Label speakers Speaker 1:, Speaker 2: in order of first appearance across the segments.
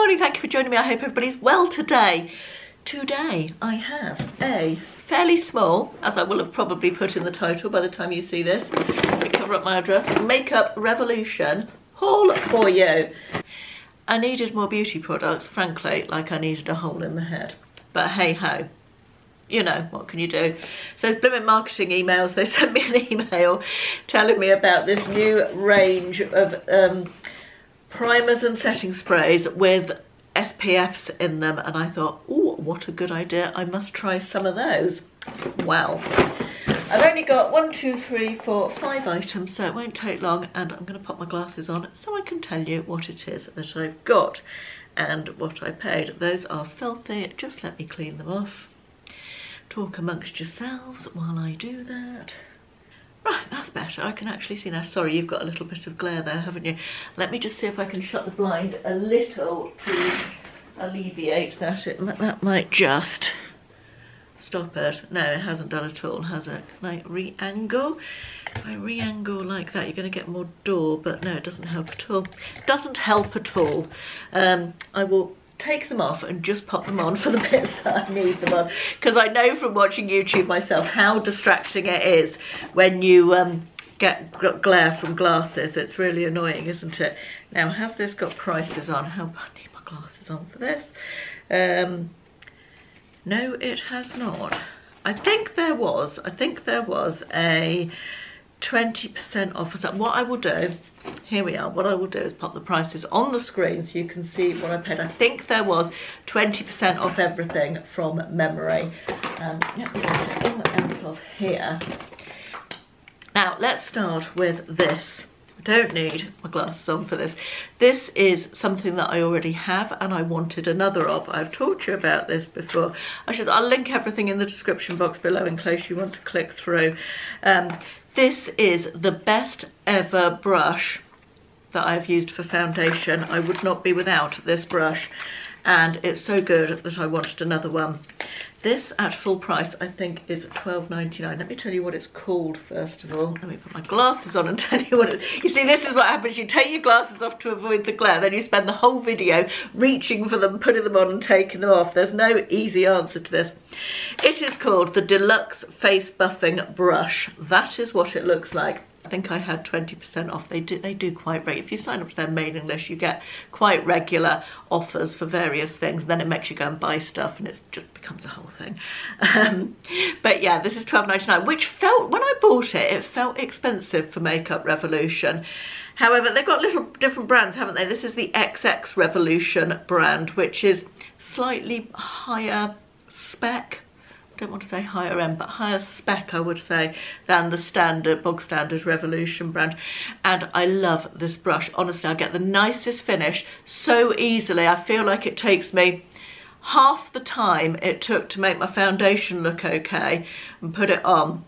Speaker 1: morning, thank you for joining me. I hope everybody's well today. Today I have a fairly small, as I will have probably put in the title by the time you see this, to cover up my address, Makeup Revolution haul for you. I needed more beauty products, frankly, like I needed a hole in the head. But hey ho, you know, what can you do? So it's blooming marketing emails. They sent me an email telling me about this new range of primers and setting sprays with SPFs in them, and I thought, oh, what a good idea, I must try some of those. Well, I've only got 5 items, so it won't take long, and I'm going to pop my glasses on so I can tell you what it is that I've got and what I paid. Those are filthy, just let me clean them off. Talk amongst yourselves while I do that. Right, that's better. I can actually see now. Sorry, you've got a little bit of glare there, haven't you? Let me just see if I can shut the blind a little to alleviate that. That might just stop it. No, it hasn't done at all, has it? Can I re-angle? If I re-angle like that, you're going to get more door, but no, it doesn't help at all. Doesn't help at all. I will take them off and just pop them on for the bits that I need them on, because I know from watching YouTube myself how distracting it is when you get glare from glasses. It's really annoying, isn't it? Now, has this got prices on? I need my glasses on for this. No, it has not. I think there was a 20% off or something. What I will do, here we are, what I will do is pop the prices on the screen so you can see what I paid. I think there was 20% off everything from memory. Let me get it all out of here. Now let's start with this. I don't need my glasses on for this. This is something that I already have and I wanted another of. I've talked to you about this before. I'll link everything in the description box below in case you want to click through. This is the best ever brush that I've used for foundation. I would not be without this brush, and it's so good that I wanted another one. This at full price I think is £12.99. Let me tell you what it's called first of all. Let me put my glasses on and tell you what it is. You see, this is what happens. You take your glasses off to avoid the glare, then you spend the whole video reaching for them, putting them on and taking them off. There's no easy answer to this. It is called the Deluxe Face Buffing Brush. That is what it looks like. I think I had 20% off. They do quite regular. If you sign up to their mailing list, you get quite regular offers for various things. Then it makes you go and buy stuff, and it just becomes a whole thing. But yeah, this is £12.99, which felt, when I bought it, it felt expensive for Makeup Revolution. However, they've got little different brands, haven't they? This is the XX Revolution brand, which is slightly higher spec. I don't want to say higher end, but higher spec, I would say, than the standard, bog standard Revolution brand. And I love this brush. Honestly, I get the nicest finish so easily. I feel like it takes me half the time it took to make my foundation look okay and put it on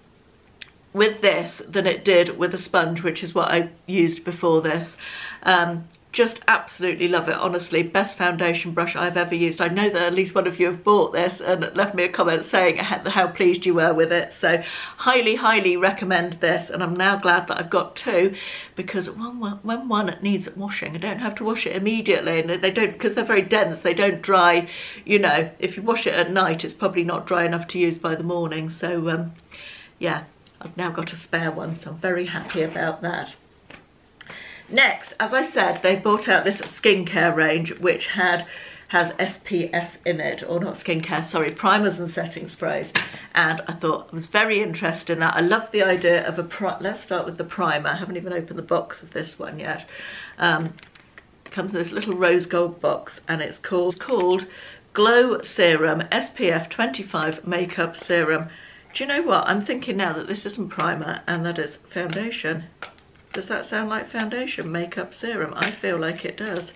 Speaker 1: with this than it did with a sponge, which is what I used before this. Just absolutely love it, honestly. Best foundation brush I've ever used. I know that at least one of you have bought this and left me a comment saying how pleased you were with it. So highly, highly recommend this. And I'm now glad that I've got two, because when one needs washing, I don't have to wash it immediately. And they don't, because they're very dense, they don't dry. You know, if you wash it at night, it's probably not dry enough to use by the morning. So yeah, I've now got a spare one, so I'm very happy about that. Next, as I said, they brought out this skincare range which has SPF in it, or not skincare, sorry, primers and setting sprays. And I thought I was very interested in that. I love the idea of let's start with the primer. I haven't even opened the box of this one yet. It comes in this little rose gold box, and it's called Glow Serum SPF 25 Makeup Serum. Do you know what? I'm thinking now that this isn't primer and that it's foundation. Does that sound like foundation makeup serum? I feel like it does.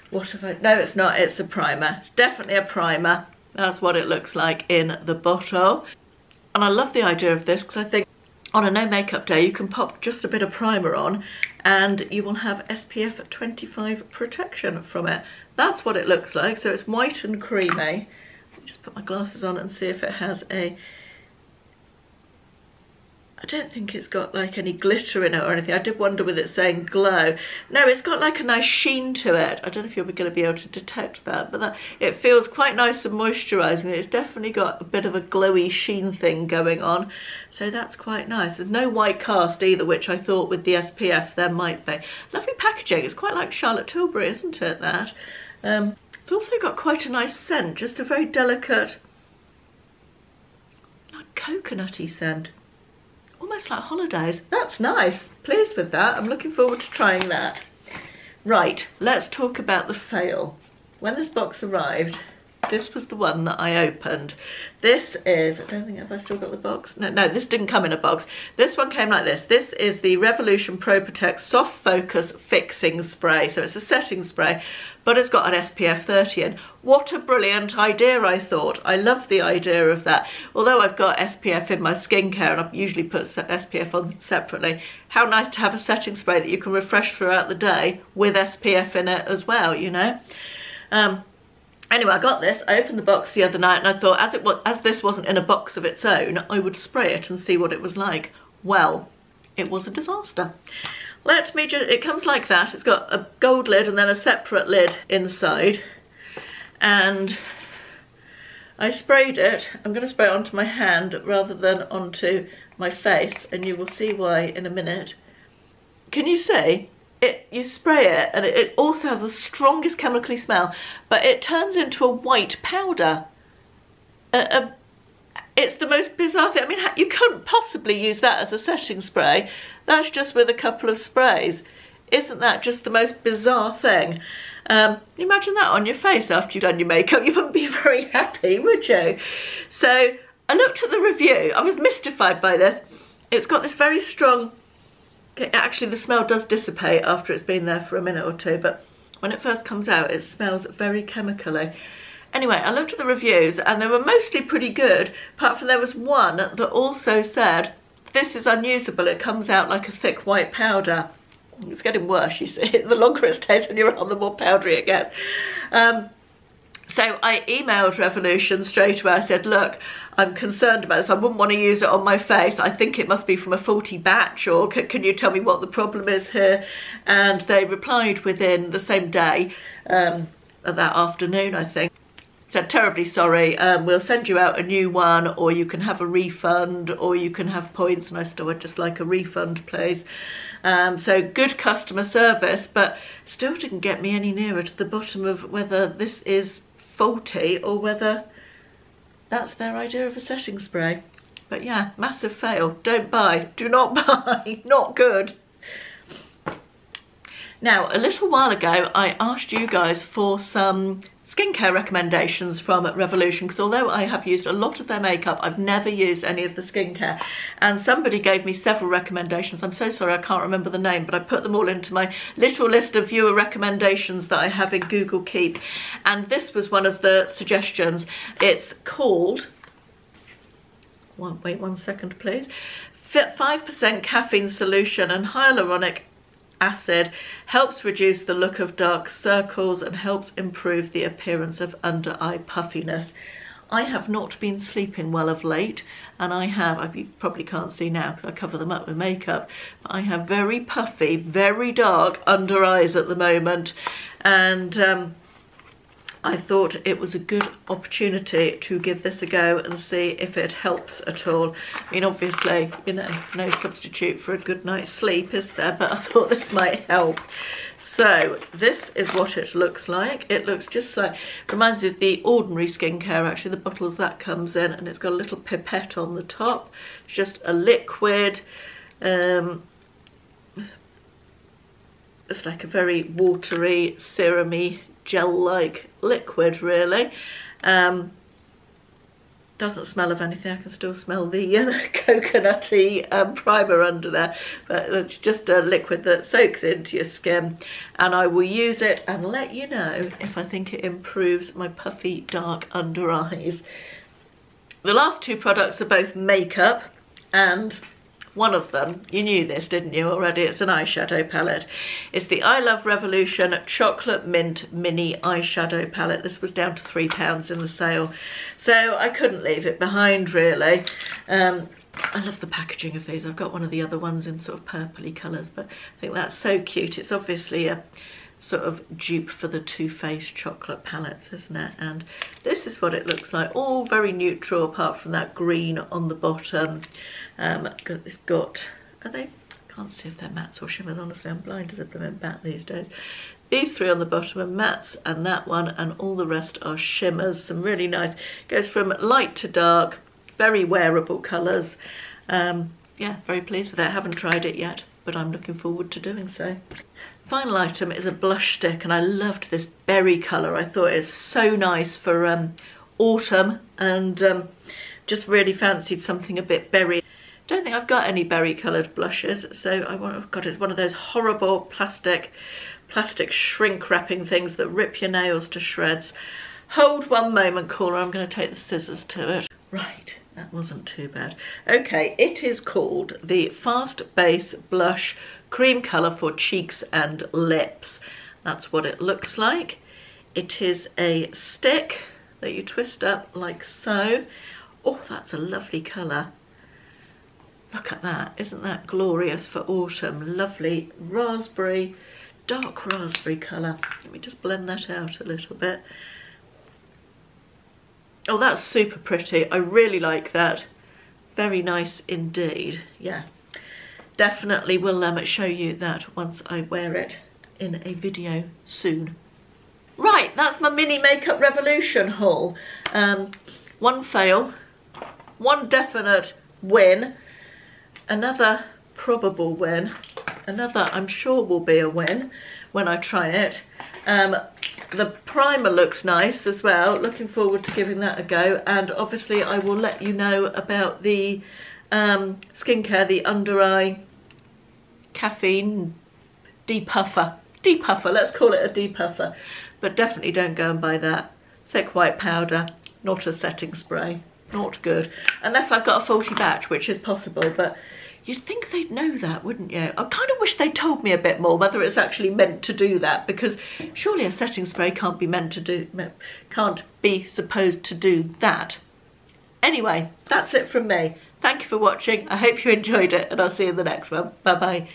Speaker 1: What have I? No, it's not. It's a primer. It's definitely a primer. That's what it looks like in the bottle. And I love the idea of this, because I think on a no makeup day you can pop just a bit of primer on and you will have SPF 25 protection from it. That's what it looks like. So it's white and creamy. Let me just put my glasses on and see if it has a I don't think it's got like any glitter in it or anything. I did wonder with it saying glow. No, it's got like a nice sheen to it. I don't know if you're going to be able to detect that, but it feels quite nice and moisturising. It's definitely got a bit of a glowy sheen thing going on. So that's quite nice. There's no white cast either, which I thought with the SPF there might be. Lovely packaging. It's quite like Charlotte Tilbury, isn't it, that? It's also got quite a nice scent, just a very delicate, like coconutty scent. Almost like holidays. That's nice. Pleased with that. I'm looking forward to trying that. Right, let's talk about the fail. When this box arrived, this was the one that I opened. This is, I don't think, have I still got the box? No, this didn't come in a box. This one came like this. This is the Revolution Pro Protect Soft Focus Fixing Spray. So it's a setting spray, but it's got an SPF 30 in. What a brilliant idea, I thought. I love the idea of that. Although I've got SPF in my skincare, and I usually put SPF on separately, how nice to have a setting spray that you can refresh throughout the day with SPF in it as well, you know. Anyway, I got this. I opened the box the other night and I thought, as this wasn't in a box of its own, I would spray it and see what it was like. Well, it was a disaster. Let me just, it comes like that. It's got a gold lid and then a separate lid inside. And I sprayed it. I'm going to spray it onto my hand rather than onto my face, and you will see why in a minute. Can you see? You spray it and it also has the strongest chemically smell, but it turns into a white powder. It's the most bizarre thing. I mean, you couldn't possibly use that as a setting spray. That's just with a couple of sprays. Isn't that just the most bizarre thing? Imagine that on your face after you've done your makeup. You wouldn't be very happy, would you? So I looked at the review. I was mystified by this. It's got this very strong... Actually, the smell does dissipate after it's been there for a minute or two, but when it first comes out, it smells very chemically. Anyway, I looked at the reviews and they were mostly pretty good, apart from there was one that also said, this is unusable, it comes out like a thick white powder. It's getting worse, you see. The longer it stays on your arm, the more powdery it gets. So I emailed Revolution straight away. I said, look, I'm concerned about this. I wouldn't want to use it on my face. I think it must be from a faulty batch, or can you tell me what the problem is here? And they replied within the same day, that afternoon, I think. Said, terribly sorry, we'll send you out a new one, or you can have a refund, or you can have points. And I still would just like a refund, please. So good customer service, but still didn't get me any nearer to the bottom of whether this is faulty or whether that's their idea of a setting spray. But yeah, massive fail. Don't buy. Do not buy. Not good. Now, a little while ago, I asked you guys for some skincare recommendations from Revolution, because although I have used a lot of their makeup, I've never used any of the skincare, and somebody gave me several recommendations. I'm so sorry I can't remember the name, but I put them all into my little list of viewer recommendations that I have in Google Keep, and this was one of the suggestions. It's called, wait 1 second please, 5% caffeine solution and hyaluronic acid, helps reduce the look of dark circles and helps improve the appearance of under eye puffiness. I have not been sleeping well of late, and you probably can't see now because I cover them up with makeup, but I have very puffy, very dark under eyes at the moment, and I thought it was a good opportunity to give this a go and see if it helps at all. I mean, obviously, you know, no substitute for a good night's sleep, is there? But I thought this might help. So this is what it looks like. It looks just like, reminds me of the ordinary skincare, actually, the bottles that comes in, and it's got a little pipette on the top. It's just a liquid. It's like a very watery, serum-y, gel-like liquid, really. Doesn't smell of anything. I can still smell the coconutty primer under there, but it's just a liquid that soaks into your skin, and I will use it and let you know if I think it improves my puffy dark under eyes. The last two products are both makeup, and one of them, you knew this, didn't you, already? It's an eyeshadow palette. It's the I Love Revolution Chocolate Mint Mini Eyeshadow Palette. This was down to £3 in the sale, so I couldn't leave it behind, really. I love the packaging of these. I've got one of the other ones in sort of purpley colours, but I think that's so cute. It's obviously a sort of dupe for the Too Faced chocolate palettes, isn't it? And this is what it looks like, all very neutral apart from that green on the bottom. It's got, are they, can't see if they're mattes or shimmers, honestly I'm blind as a blooming bat these days. These three on the bottom are mattes, and that one, and all the rest are shimmers. Some really nice, goes from light to dark, very wearable colours. Yeah, very pleased with it. I haven't tried it yet, but I'm looking forward to doing so. Final item is a blush stick, and I loved this berry colour. I thought it's so nice for autumn, and just really fancied something a bit berry. Don't think I've got any berry coloured blushes, so it's one of those horrible plastic shrink wrapping things that rip your nails to shreds. Hold one moment, caller, I'm going to take the scissors to it. Right, that wasn't too bad. Okay, it is called the Fast Base Blush Cream Colour for Cheeks and Lips. That's what it looks like. It is a stick that you twist up like so. Oh, that's a lovely colour. Look at that, isn't that glorious for autumn? Lovely raspberry, dark raspberry colour. Let me just blend that out a little bit. Oh, that's super pretty. I really like that. Very nice indeed. Yeah, definitely will show you that once I wear it in a video soon. Right, that's my mini makeup revolution haul. One fail, one definite win, another probable win, another I'm sure will be a win when I try it. The primer looks nice as well, looking forward to giving that a go, and obviously I will let you know about the skincare, the under eye caffeine depuffer, let's call it a depuffer, but definitely don't go and buy that. Thick white powder, not a setting spray, not good, unless I've got a faulty batch, which is possible, but you'd think they'd know that, wouldn't you? I kind of wish they told me a bit more whether it's actually meant to do that, because surely a setting spray can't be supposed to do that. Anyway, that's it from me. Thank you for watching. I hope you enjoyed it, and I'll see you in the next one. Bye bye.